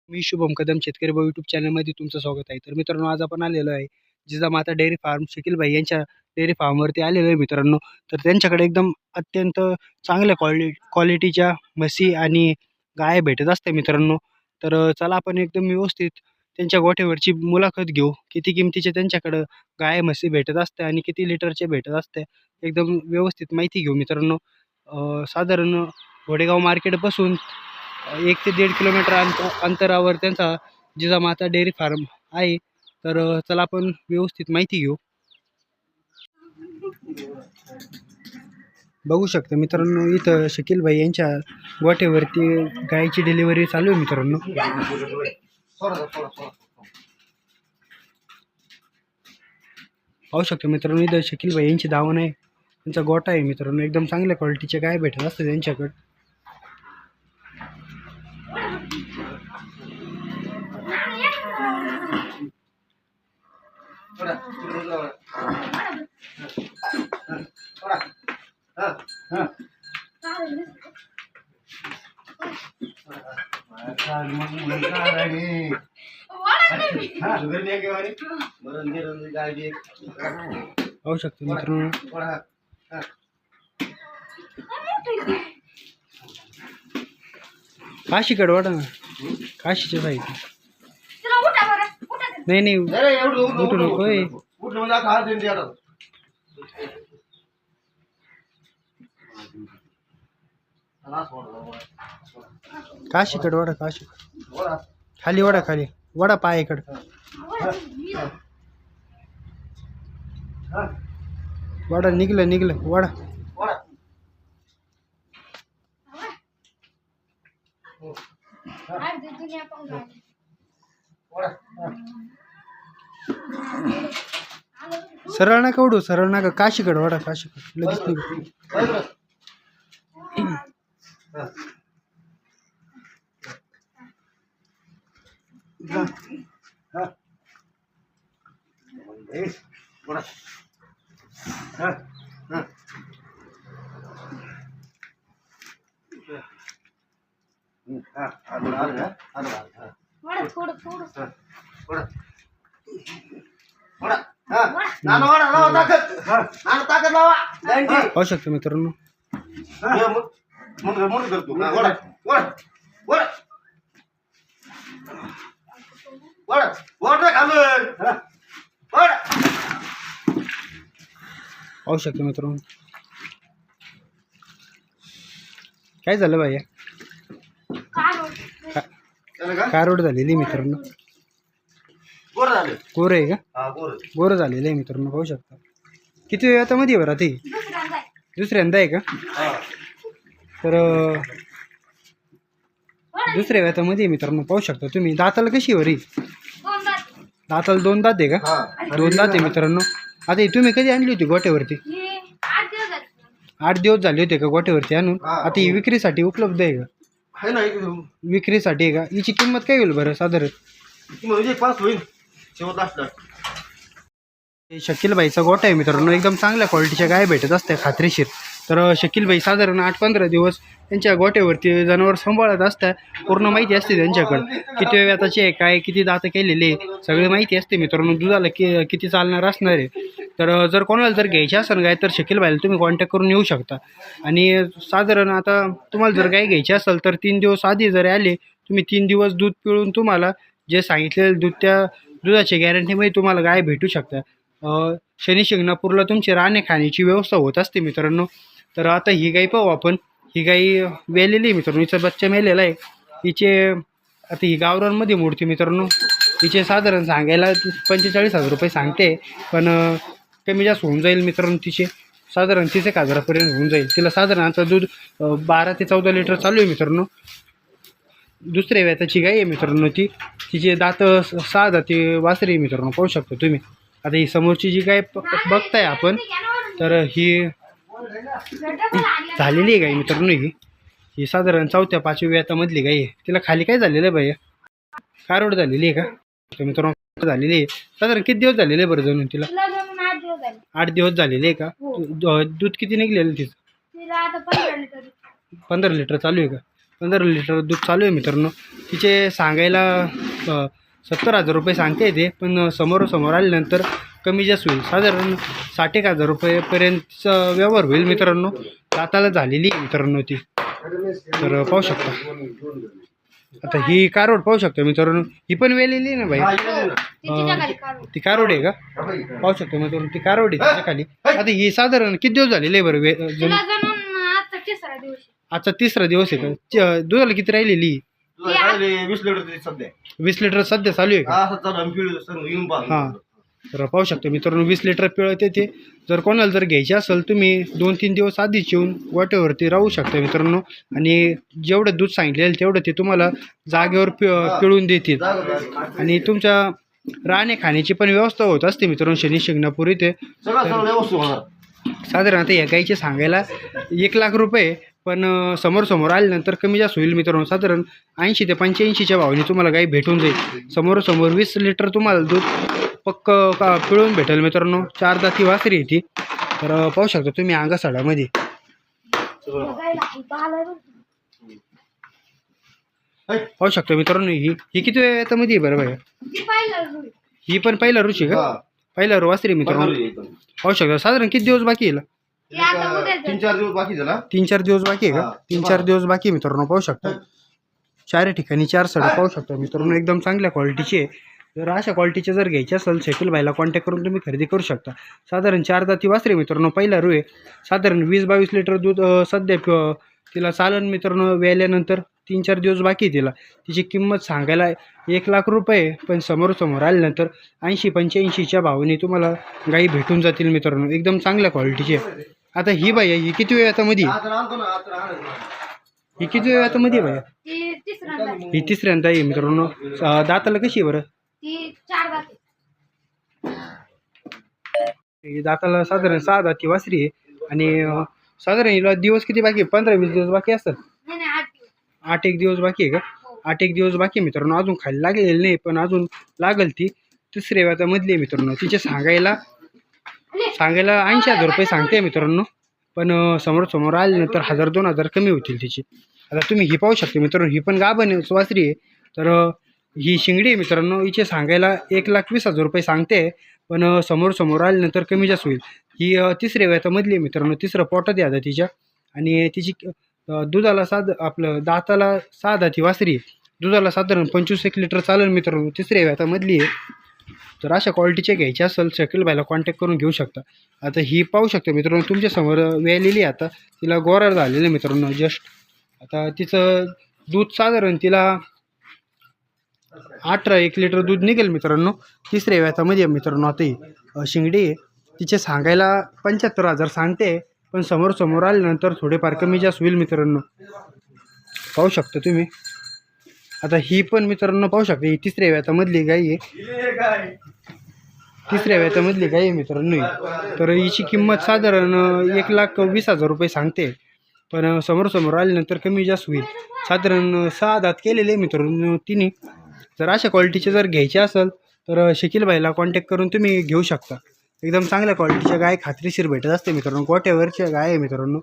मी शुभम कदम शेतकरी भाऊ यूट्यूब चॅनलमध्ये तुमचं स्वागत आहे. तर मित्रांनो, आज आपण आलेलो आहे जिजामाता डेअरी फार्म शकील भाई यांच्या डेअरी फार्मवरती आलेलो आहे मित्रांनो. तर त्यांच्याकडे एकदम अत्यंत चांगल्या क्वालिटीच्या म्हशी आणि गाय भेटत असते मित्रांनो. तर चला आपण एकदम व्यवस्थित त्यांच्या गोठ्यावरची मुलाखत घेऊ. किती किमतीचे त्यांच्याकडं गाय म्हशी भेटत असते आणि किती लिटरचे भेटत असते, एकदम व्यवस्थित माहिती घेऊ मित्रांनो. साधारण घोडेगाव मार्केटपासून 1 ते 1.5 किलोमीटर अंतरावर त्यांचा जिजामाता डेअरी फार्म आहे. तर चला आपण व्यवस्थित माहिती घेऊ. बघू शकता मित्रांनो, इथं शकील भाई यांच्या गोठ्यावरती गायची डिलिव्हरी चालू आहे मित्रांनो. पाहू शकतो मित्रांनो, इथं शकील भाई यांची दावण आहे, त्यांचा गोठा आहे मित्रांनो. एकदम चांगल्या क्वालिटीचे गाय भेटत असते त्यांच्याकडे. पाहू शकतो मित्रांनो, काशीकडे वाटा ना, काशीच्या साईड. नाही उठू नको. काशीकडे वाडा, काशी खाली वाडा, खाली वाडा पायाकडे. वाडा निघलं वाडा. सरळ नका उडू, सरळ नका. काशीकडे वाडा, काशीकडे लगेच निघू. पाहू शकतो मित्रांनो, पाहू शकतो मित्रांनो. काय झालं भैया? कारोड झालेली मित्रांनो. गोर आहे का? गोर झालेलं आहे मित्रांनो. पाहू शकता. किती वेळ आता मध्ये बरं ते दुसऱ्यांदा आहे का? तर दुसऱ्या वेळामध्ये मित्रांनो पाहू शकता तुम्ही. दाताला कशी वरी? दाताला 2 दात आहे का? 2 दात आहे मित्रांनो. आता तुम्ही कधी आणली होती गोठ्यावरती? 8 दिवस झाले होते का गोठ्यावरती आणून? आता ही विक्रीसाठी उपलब्ध आहे का? विक्रीसाठी आहे का? हिची किंमत काय होईल बरं साधारण? शकील भाईचा गोठा आहे मित्रांनो. एकदम चांगल्या क्वालिटीच्या गाय भेटत असते खात्रीशीर. तर शकील भाई साधारण 8-15 दिवस त्यांच्या गोठ्यावरती जनावर सांभाळत असतात. पूर्ण माहिती असते त्यांच्याकडं. किती वेळाचे आहे, काय किती दात केलेले, सगळी माहिती असते मित्रांनो. दुधाला किती चालणार असणार आहे. तर जर कोणाला जर घ्यायची असेल गाय तर शकील भाईला तुम्ही कॉन्टॅक्ट करून येऊ शकता. आणि साधारण आता तुम्हाला जर गाय घ्यायची असेल तर 3 दिवस आधी जर आले तुम्ही, 3 दिवस दूध पिळून तुम्हाला जे सांगितलेलं दूध, त्या दुधाच्या गॅरंटीमध्ये तुम्हाला गाय भेटू शकता. शनी शिंगणापूरला तुमची राहणे खाण्याची व्यवस्था होत असते मित्रांनो. तर आता ही गाय पाहू आपण. ही गाय वेलेली आहे मित्रांनो. हिचा बच्चा मेलेला आहे. हिचे आता ही गावरांमध्ये मोडते मित्रांनो. हिचे साधारण सांगायला 45,000 रुपये सांगते, पण कमी जास्त होऊन जाईल मित्रांनो. तिचे साधारण 30,000 होऊन जाईल. तिला साधारण आता दूध 12 ते 14 लिटर चालू आहे मित्रांनो. दुसऱ्या वेताची गाय आहे मित्रांनो ती. तिचे दात 6 दाती वासरी आहे मित्रांनो. पाहू शकता तुम्ही. आता ही समोरची जी गाय बघताय आपण, तर ही झालेली आहे गाय मित्रांनो. ही साधारण 4-5व्या वेतामधली गाय आहे. तिला खाली काय झालेलं आहे भैया? कारोड झालेली आहे का मित्रांनो? झालेली आहे. साधारण किती दिवस झालेले आहे बरं जाऊन तिला? 8 दिवस झालेले आहे का? दूध किती निघलेलं तिचं? 15 लिटर चालू आहे का? 15 लिटर दूध चालू आहे मित्रांनो. तिचे सांगायला 70,000 रुपये सांगते ते, पण समोरासमोर आल्यानंतर कमी जास्त होईल. साधारण 60,000 रुपयेपर्यंतचा व्यवहार होईल मित्रांनो. दाताला झालेली आहे मित्रांनो ती. तर पाहू शकता. आता ही कारोड पाहू शकता मित्रांनो. ही पण वेलेली आहे ना भाई. ती कारोड आहे का? पाहू शकतो मित्रांनो ती कारोड आहे त्याच्या खाली. आता ही साधारण किती दिवस झालेले बरं? आजचा 3रा दिवस आहे का? दुधाला किती राहिलेली? 20 लिटर सध्या चालू आहे का? हां. तर पाहू शकतो मित्रांनो 20 लिटर पिळत येते. जर कोणाला जर घ्यायची असेल तुम्ही 2-3 दिवस आधीच येऊन गोट्यावरती राहू शकता मित्रांनो. आणि जेवढं दूध सांगितलेलं तेवढं ते तुम्हाला जागेवर पिळून देतील. आणि तुमच्या राहणे खाण्याची पण व्यवस्था होत असते मित्रांनो शनी शिंगणापूर इथे. साधारण आता या गाईचे सांगायला 1,00,000 रुपये, पण समोर आल्यानंतर कमी जास्त होईल मित्रांनो. साधारण 80 ते 85च्या भावाने तुम्हाला गाई भेटून जाईल. समोर 20 लिटर तुम्हाला दूध पक्क पिळून भेटेल मित्रांनो. 4 दाती वासरी आहे ती. तर पाहू शकता तुम्ही अंगासाडामध्ये. पाहू शकता मित्रांनो ही किती वेळामध्ये आहे बरं बघा? ही पण पहिला ऋषी का? पहिला वासरी मित्रांनो. पाहू शकता. साधारण किती दिवस बाकी आहे? 3-4 दिवस बाकी झाला. 3-4 दिवस बाकी आहे का? 3-4 दिवस बाकी मित्रांनो. पाहू शकता 4 ठिकाणी 4 सडा पाहू शकता मित्रांनो. एकदम चांगल्या क्वालिटीचे. जर अशा क्वालिटीचे जर घ्यायचे असेल शकील भाईला कॉन्टॅक्ट करून तुम्ही खरेदी करू शकता. साधारण 4 दाती वासरे मित्रांनो. पहिला रू आहे. साधारण 20-22 लिटर दूध सध्या तिला चालन मित्रांनो. व्याल्यानंतर 3-4 दिवस बाकी आहे तिला. तिची किंमत सांगायला 1,00,000 रुपये, पण समोर आल्यानंतर 80-85च्या भावाने तुम्हाला गाई भेटून जातील मित्रांनो. एकदम चांगल्या क्वालिटीचे. आता ही बाई ही किती वेळ आता मध्ये? ही किती वेळ आता मध्ये बाई? ही 3ऱ्यांदा आहे मित्रांनो. दाताला कशी आहे बरं? दाताला साधारण 6 दाती वासरी आहे. आणि साधारण हिला दिवस किती बाकी आहे? 15-20 दिवस बाकी असतात. 8-1 दिवस बाकी आहे का? 8-1 दिवस बाकी आहे मित्रांनो. अजून खाली लागलेली नाही, पण अजून लागल ती. 3ऱ्या व्यातामधली आहे मित्रांनो. तिचे सांगायला 80,000 रुपये सांगते मित्रांनो, पण समोर आल्यानंतर 1,000-2,000 कमी होतील तिची. आता तुम्ही ही पाहू शकता मित्रांनो. ही पण गाभण वासरी आहे. तर ही शिंगडी आहे मित्रांनो. हिचे सांगायला 1,20,000 रुपये सांगते, पण समोर आल्यानंतर कमी जास्त होईल. ही 3ऱ्या व्यातामधली आहे मित्रांनो. 3रं पोटात आहे आता तिच्या. आणि तिची दुधाला आपलं दाताला 6 दाती वासरी आहे. दुधाला साधारण 25-1 लिटर चालेल मित्रांनो. 3ऱ्या व्यातामधली आहे. तर अशा क्वालिटीचे घ्यायचे असेल शकील भाईला कॉन्टॅक्ट करून घेऊ शकता. आता ही पाहू शकता मित्रांनो तुमच्यासमोर वेलेली आहे. आता तिला गोरार झालेलं आहे मित्रांनो जस्ट. आता तिचं दूध साधारण तिला 18-1 लिटर दूध निघेल मित्रांनो. 3ऱ्या व्यातामध्ये मित्रांनो. आता ही शिंगडी आहे. तिचे सांगायला 75,000 सांगते, पण समोर आल्यानंतर थोडेफार कमी जास्त होईल मित्रांनो. पाहू शकता तुम्ही. आता ही पण मित्रांनो पाहू शकता. ही 3ऱ्या व्यातामधली गाई आहे. 3ऱ्या व्यातामधली गाई आहे मित्रांनो. तर हिची किंमत साधारण 1,20,000 रुपये सांगते, पण समोर आल्यानंतर कमी जास्त होईल. साधारण 6 दात केलेले मित्रांनो तिने. जर अशा क्वालिटीचे जर घ्यायचे असेल तर शकील भाईला कॉन्टॅक्ट करून तुम्ही घेऊ शकता. एकदम चांगल्या क्वालिटीच्या गाय खात्रीशीर भेटत असते मित्रांनो. गोट्यावरच्या गाय आहे मित्रांनो.